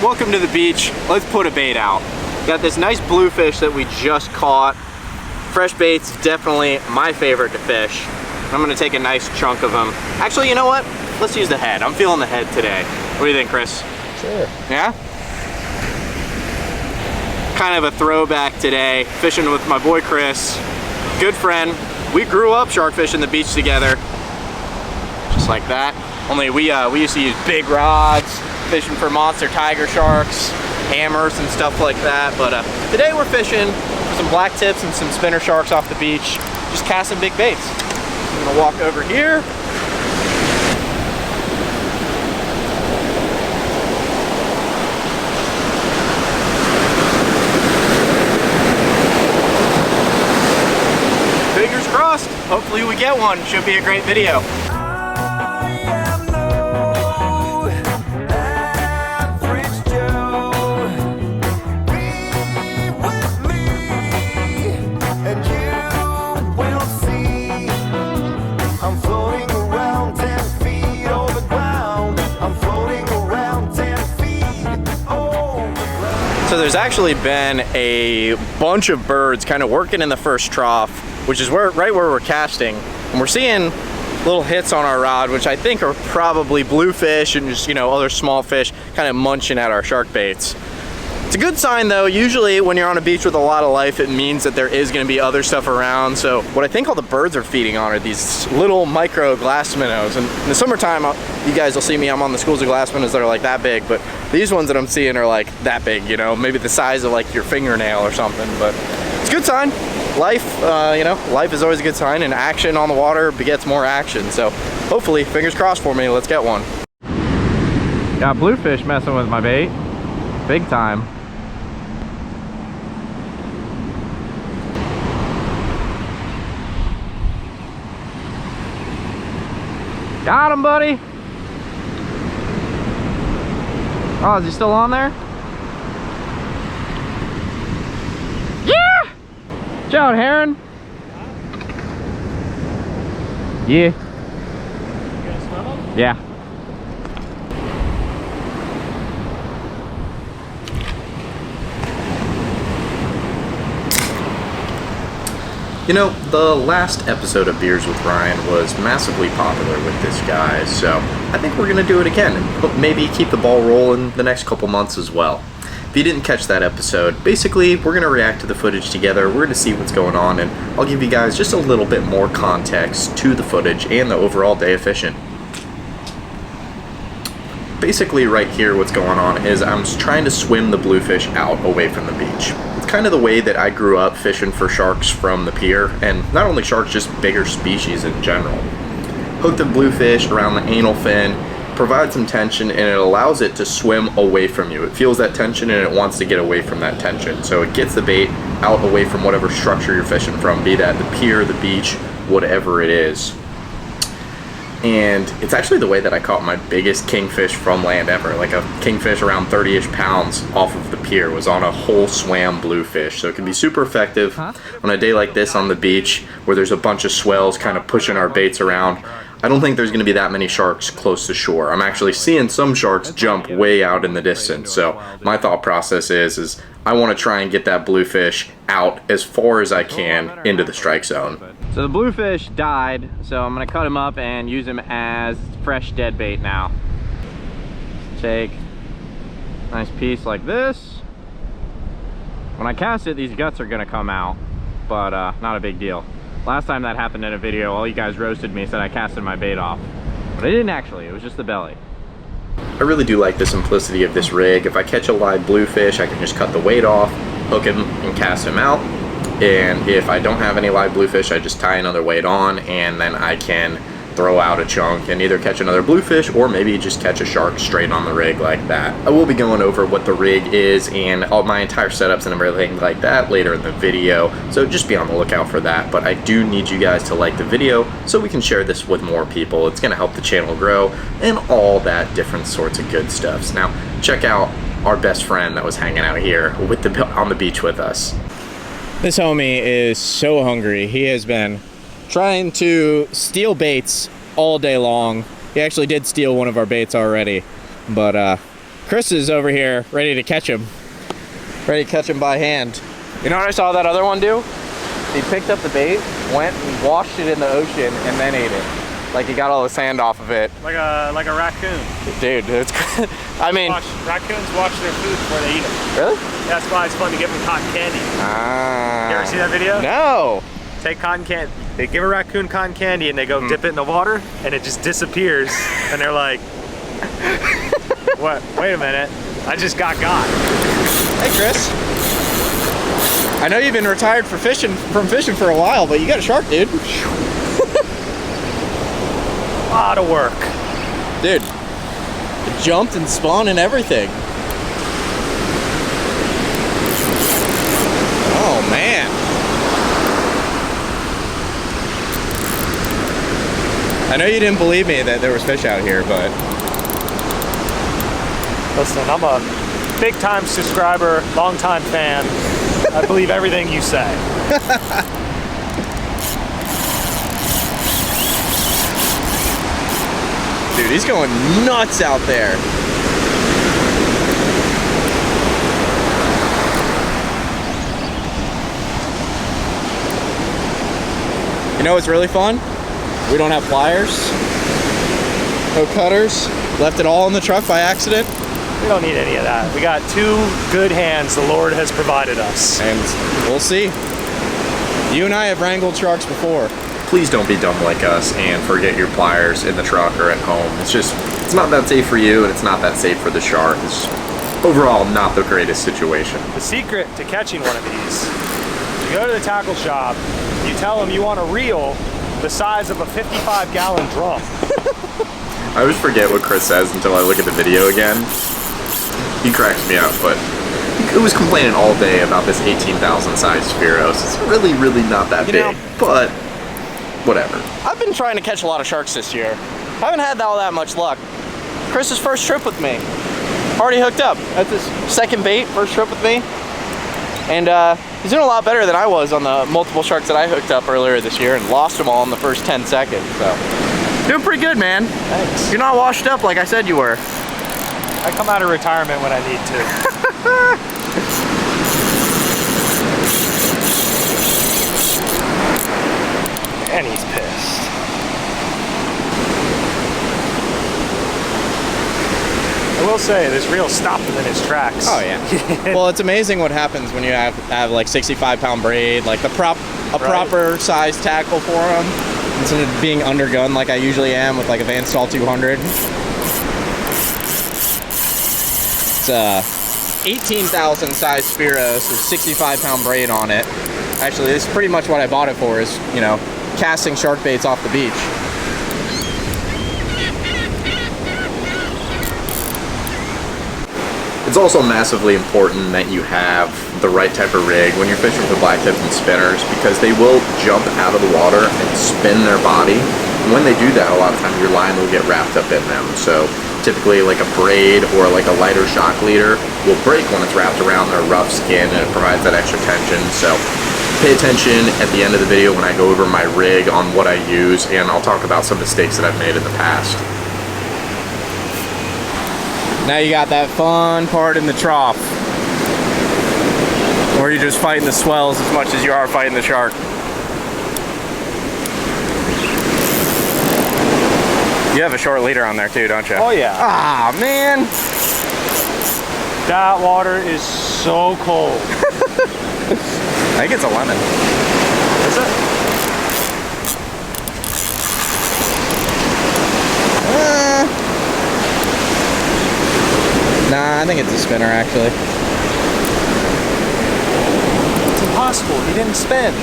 Welcome to the beach. Let's put a bait out. Got this nice bluefish that we just caught. Fresh bait's definitely my favorite to fish. I'm gonna take a nice chunk of them. Actually, you know what? Let's use the head. I'm feeling the head today. What do you think, Chris? Sure. Yeah? Kind of a throwback today. Fishing with my boy Chris. Good friend. We grew up shark fishing the beach together. Just like that. Only we used to use big rods, fishing for monster tiger sharks, hammers and stuff like that. But today we're fishing for some black tips and some spinner sharks off the beach. Just casting big baits. I'm gonna walk over here. Fingers crossed. Hopefully we get one. Should be a great video. So there's actually been a bunch of birds kind of working in the first trough, which is right where we're casting. And we're seeing little hits on our rod, which I think are probably bluefish and just, you know, other small fish kind of munching at our shark baits. It's a good sign though. Usually when you're on a beach with a lot of life, it means that there is gonna be other stuff around. So what I think all the birds are feeding on are these little micro glass minnows. And in the summertime, you guys will see me, I'm on the schools of glass minnows that are like that big, but these ones that I'm seeing are like that big, you know, maybe the size of like your fingernail or something, but it's a good sign. Life, you know, life is always a good sign, and action on the water begets more action. So hopefully, fingers crossed for me, let's get one. Got bluefish messing with my bait, big time. Got him, buddy. Oh, is he still on there? Yeah! Watch out, heron. Yeah. You gonna swim him? Yeah. You know, the last episode of Beers with Ryan was massively popular with this guy, so I think we're going to do it again and maybe keep the ball rolling the next couple months as well. If you didn't catch that episode, basically we're going to react to the footage together, we're going to see what's going on, and I'll give you guys just a little bit more context to the footage and the overall day of fishing. Basically right here what's going on is I'm trying to swim the bluefish out away from the beach. It's kind of the way that I grew up fishing for sharks from the pier, and not only sharks, just bigger species in general. Hook the bluefish around the anal fin, provide some tension, and it allows it to swim away from you. It feels that tension and it wants to get away from that tension. So it gets the bait out away from whatever structure you're fishing from, be that the pier, the beach, whatever it is. And it's actually the way that I caught my biggest kingfish from land ever. Like a kingfish around 30-ish pounds off of the pier was on a whole swam bluefish. So it can be super effective on a day like this on the beach where there's a bunch of swells kind of pushing our baits around. I don't think there's going to be that many sharks close to shore. I'm actually seeing some sharks jump way out in the distance. So my thought process is I want to try and get that bluefish out as far as I can into the strike zone. So the bluefish died, so I'm gonna cut him up and use him as fresh dead bait now. Take a nice piece like this. When I cast it, these guts are gonna come out, but not a big deal. Last time that happened in a video, all you guys roasted me, said I casted my bait off. But I didn't actually, it was just the belly. I really do like the simplicity of this rig. If I catch a live bluefish, I can just cut the weight off, hook him, and cast him out. And if I don't have any live bluefish, I just tie another weight on, and then I can throw out a chunk and either catch another bluefish or maybe just catch a shark straight on the rig like that. I will be going over what the rig is and all my entire setups and everything like that later in the video, so just be on the lookout for that. But I do need you guys to like the video so we can share this with more people. It's going to help the channel grow and all that different sorts of good stuff. Now check out our best friend that was hanging out here with on the beach with us. This homie is so hungry. He has been trying to steal baits all day long. He actually did steal one of our baits already, but Chris is over here ready to catch him. Ready to catch him by hand. You know what I saw that other one do? He picked up the bait, went and washed it in the ocean, and then ate it. Like he got all the sand off of it. Like a raccoon. Dude, it's I mean... Raccoons watch their food before they eat it. Really? That's why it's fun to give them cotton candy. Ah. You ever see that video? No. Take cotton candy. They give a raccoon cotton candy and they go dip it in the water and it just disappears. And they're like, what? Wait a minute. I just got. Hey, Chris. I know you've been retired from fishing for a while, but you got a shark, dude. A lot of work. Dude, it jumped and spawned and everything. Oh, man. I know you didn't believe me that there was fish out here, but... Listen, I'm a big-time subscriber, long-time fan. I believe everything you say. Dude, he's going nuts out there. You know what's really fun? We don't have pliers, no cutters. Left it all in the truck by accident. We don't need any of that. We got 2 good hands the Lord has provided us. And we'll see. You and I have wrangled sharks before. Please don't be dumb like us and forget your pliers in the truck or at home. It's not that safe for you, and it's not that safe for the shark. It's overall not the greatest situation. The secret to catching one of these, you go to the tackle shop, you tell them you want a reel the size of a 55-gallon drum. I always forget what Chris says until I look at the video again. He cracks me up, but he was complaining all day about this 18,000 size Spheros. It's really, really not that big, but whatever. I've been trying to catch a lot of sharks this year. Haven't had all that much luck. Chris's first trip with me. Already hooked up. That's his second bait, first trip with me. And he's doing a lot better than I was on the multiple sharks that I hooked up earlier this year and lost them all in the first 10 seconds, so. Doing pretty good, man. Thanks. You're not washed up like I said you were. I come out of retirement when I need to. And he's pissed. I will say, this reel stopped him in his tracks. Oh yeah. Well, it's amazing what happens when you have like 65-pound braid, like a proper size tackle for them, instead of being undergunned like I usually am with like a Van Staal 200. It's 18,000 size Spheros with 65-pound braid on it. Actually, this is pretty much what I bought it for, is, you know, casting shark baits off the beach. It's also massively important that you have the right type of rig when you're fishing with black tips and spinners, because they will jump out of the water and spin their body. And when they do that, a lot of times your line will get wrapped up in them. So typically like a braid or like a lighter shock leader will break when it's wrapped around their rough skin, and it provides that extra tension. So pay attention at the end of the video when I go over my rig on what I use, and I'll talk about some mistakes that I've made in the past. Now you got that fun part in the trough, where you're just fighting the swells as much as you are fighting the shark. You have a short leader on there too, don't you? Oh yeah. Ah, man. That water is so cold. I think it's a lemon. Is it? Nah, I think it's a spinner actually. It's impossible. He didn't spin.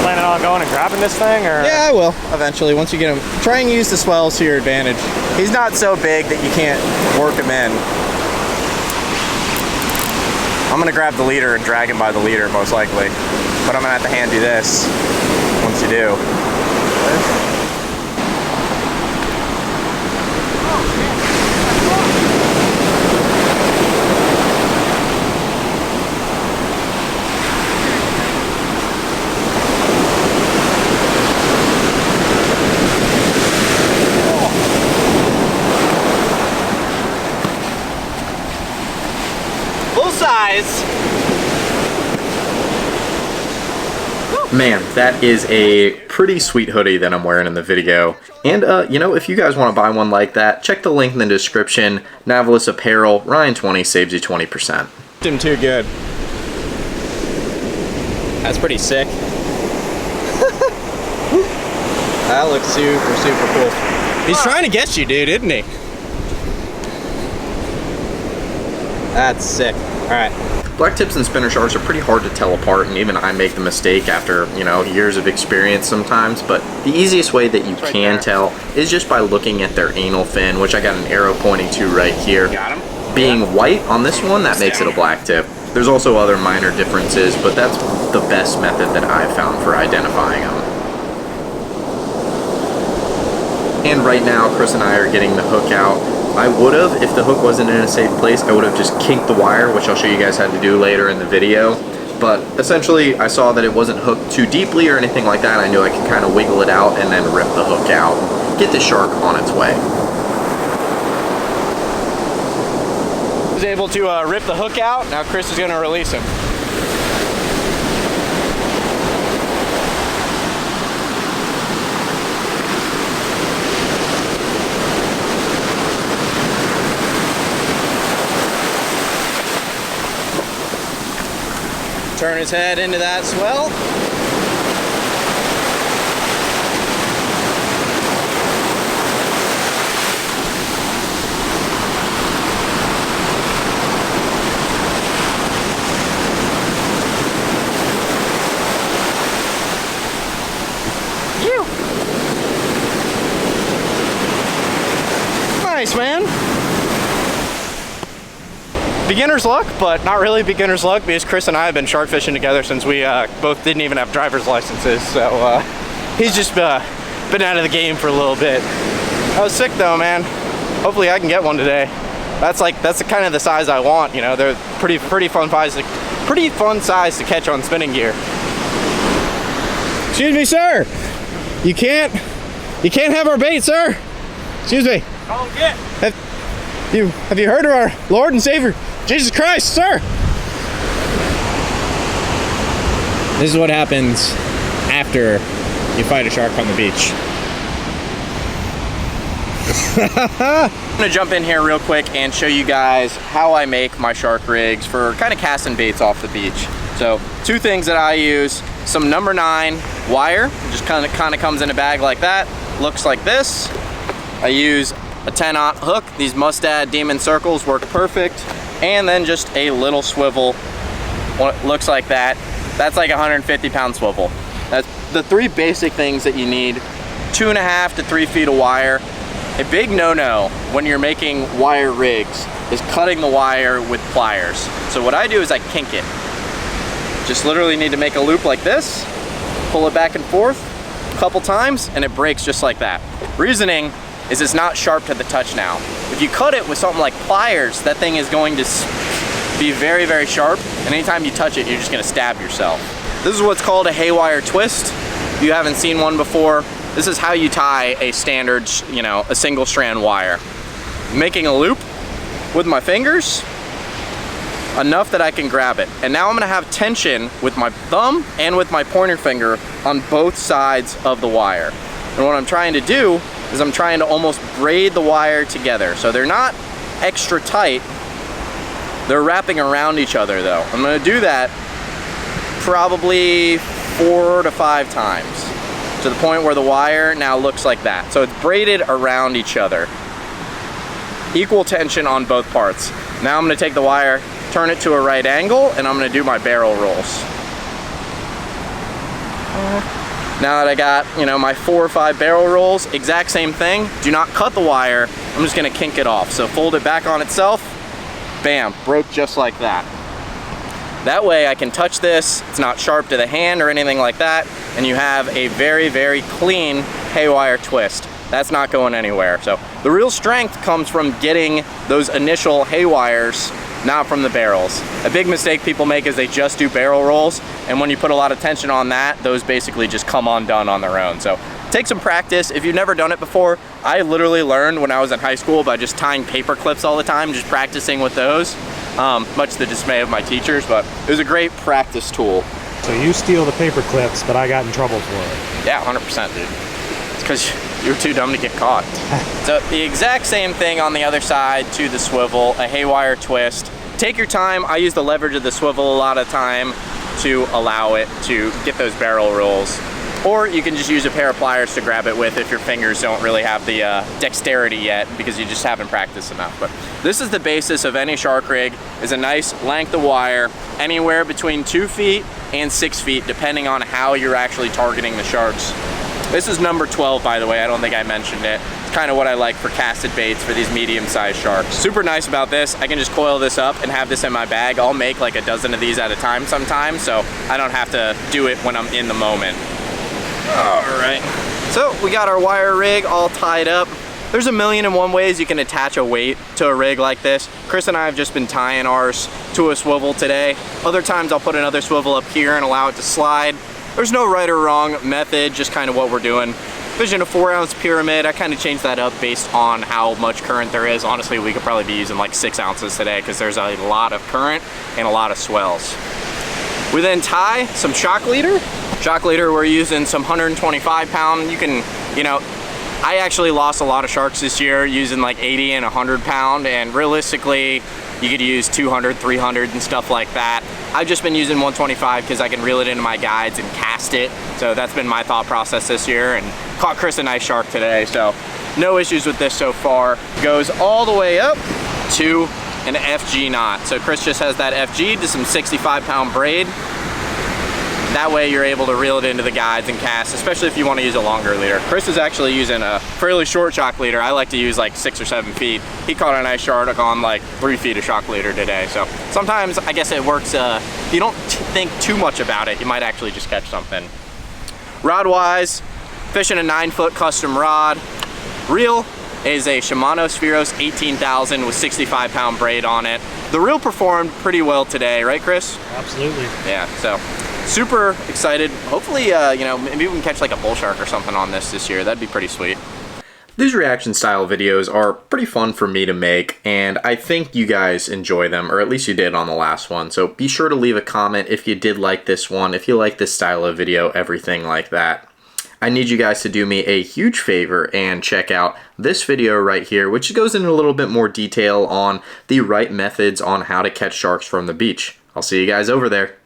Planning on going and grabbing this thing, or? Yeah, I will eventually. Once you get him, try and use the swells to your advantage. He's not so big that you can't work him in. I'm gonna grab the leader and drag him by the leader most likely, but I'm gonna have to hand you this once you do. Man, that is a pretty sweet hoodie that I'm wearing in the video. And, you know, if you guys want to buy one like that, check the link in the description. Navillus Apparel, Ryan20 saves you 20%. Him too good. That's pretty sick. That looks super, super cool. He's trying to get you, dude, isn't he? That's sick. All right. Black tips and spinner sharks are pretty hard to tell apart, and even I make the mistake after, you know, years of experience sometimes, but the easiest way that you can tell is just by looking at their anal fin, which I got an arrow pointing to right here. Got him. Being white on this one, that makes it a black tip. There's also other minor differences, but that's the best method that I've found for identifying them. And right now, Chris and I are getting the hook out. I would have, if the hook wasn't in a safe place, I would have just kinked the wire, which I'll show you guys how to do later in the video. But essentially, I saw that it wasn't hooked too deeply or anything like that. I knew I could kind of wiggle it out and then rip the hook out and get the shark on its way. Was able to rip the hook out. Now Chris is going to release him. Turn his head into that swell. Nice, man. Beginner's luck, but not really beginner's luck because Chris and I have been shark fishing together since we both didn't even have driver's licenses. So he's just been out of the game for a little bit. That was sick though, man. Hopefully I can get one today. That's the kind of the size I want. You know, they're pretty fun size to catch on spinning gear. Excuse me, sir. You can't have our bait, sir. Excuse me. Oh, get. Have you heard of our Lord and Savior Jesus Christ, sir? This is what happens after you fight a shark on the beach. I'm gonna jump in here real quick and show you guys how I make my shark rigs for kind of casting baits off the beach. So, two things that I use: some number 9 wire, just kind of comes in a bag like that, looks like this. I use a 10-aught hook. These Mustad Demon Circles work perfect. And then just a little swivel, what looks like that. That's like a 150-pound swivel. That's the 3 basic things that you need. 2.5 to 3 feet of wire. A big no-no when you're making wire rigs is cutting the wire with pliers. So what I do is I kink it. Just literally need to make a loop like this, pull it back and forth a couple times, and it breaks just like that. Reasoning is it's not sharp to the touch now. If you cut it with something like pliers, that thing is going to be very, very sharp, and anytime you touch it, you're just gonna stab yourself. This is what's called a haywire twist. If you haven't seen one before, this is how you tie a standard, you know, a single strand wire. Making a loop with my fingers, enough that I can grab it. And now I'm gonna have tension with my thumb and with my pointer finger on both sides of the wire. And what I'm trying to do is I'm trying to almost braid the wire together. So they're not extra tight, they're wrapping around each other though. I'm gonna do that probably 4 to 5 times to the point where the wire now looks like that. So it's braided around each other. Equal tension on both parts. Now I'm gonna take the wire, turn it to a right angle, and I'm gonna do my barrel rolls. Now that I got, you know, my 4 or 5 barrel rolls, exact same thing. Do not cut the wire. I'm just gonna kink it off. So fold it back on itself. Bam, broke just like that. That way I can touch this. It's not sharp to the hand or anything like that. And you have a very, very clean haywire twist. That's not going anywhere. So the real strength comes from getting those initial haywires, not from the barrels. A big mistake people make is they just do barrel rolls, and when you put a lot of tension on that, those basically just come undone on their own. So take some practice. If you've never done it before, I literally learned when I was in high school by just tying paper clips all the time, just practicing with those, much to the dismay of my teachers, but it was a great practice tool. So you steal the paper clips, but I got in trouble for it. Yeah, 100%, dude. It's because you were too dumb to get caught. So the exact same thing on the other side to the swivel, a haywire twist. Take your time. I use the leverage of the swivel a lot of time to allow it to get those barrel rolls. Or you can just use a pair of pliers to grab it with if your fingers don't really have the dexterity yet because you just haven't practiced enough. But this is the basis of any shark rig, is a nice length of wire, anywhere between 2 feet and 6 feet, depending on how you're actually targeting the sharks. This is number 12, by the way. I don't think I mentioned it. It's kind of what I like for casted baits for these medium-sized sharks. Super nice about this, I can just coil this up and have this in my bag. I'll make like a dozen of these at a time sometimes, so I don't have to do it when I'm in the moment. All right, so we got our wire rig all tied up. There's a million and one ways you can attach a weight to a rig like this. Chris and I have just been tying ours to a swivel today. Other times I'll put another swivel up here and allow it to slide. There's no right or wrong method, just kind of what we're doing. Vision a 4-ounce pyramid. I kind of changed that up based on how much current there is. Honestly, we could probably be using like 6 ounces today because there's a lot of current and a lot of swells. We then tie some shock leader. Shock leader, we're using some 125 pound. You can, you know, I actually lost a lot of sharks this year using like 80 and 100 pound, and realistically, you could use 200, 300 and stuff like that. I've just been using 125 because I can reel it into my guides and cast it. So that's been my thought process this year, and caught Chris a nice shark today. So no issues with this so far. Goes all the way up to an FG knot. So Chris just has that FG to some 65 pound braid. That way you're able to reel it into the guides and cast, especially if you want to use a longer leader. Chris is actually using a fairly short shock leader. I like to use like 6 or 7 feet. He caught a nice shark on like 3 feet of shock leader today. So sometimes I guess it works, if you don't think too much about it, you might actually just catch something. Rod wise, fishing a 9-foot custom rod. Reel is a Shimano Spheros 18,000 with 65 pound braid on it. The reel performed pretty well today, right Chris? Absolutely. Yeah, so super excited. Hopefully, you know, maybe we can catch like a bull shark or something on this year. That'd be pretty sweet. These reaction style videos are pretty fun for me to make, and I think you guys enjoy them, or at least you did on the last one. So be sure to leave a comment if you did like this one, if you like this style of video, everything like that. I need you guys to do me a huge favor and check out this video right here, which goes into a little bit more detail on the right methods on how to catch sharks from the beach. I'll see you guys over there.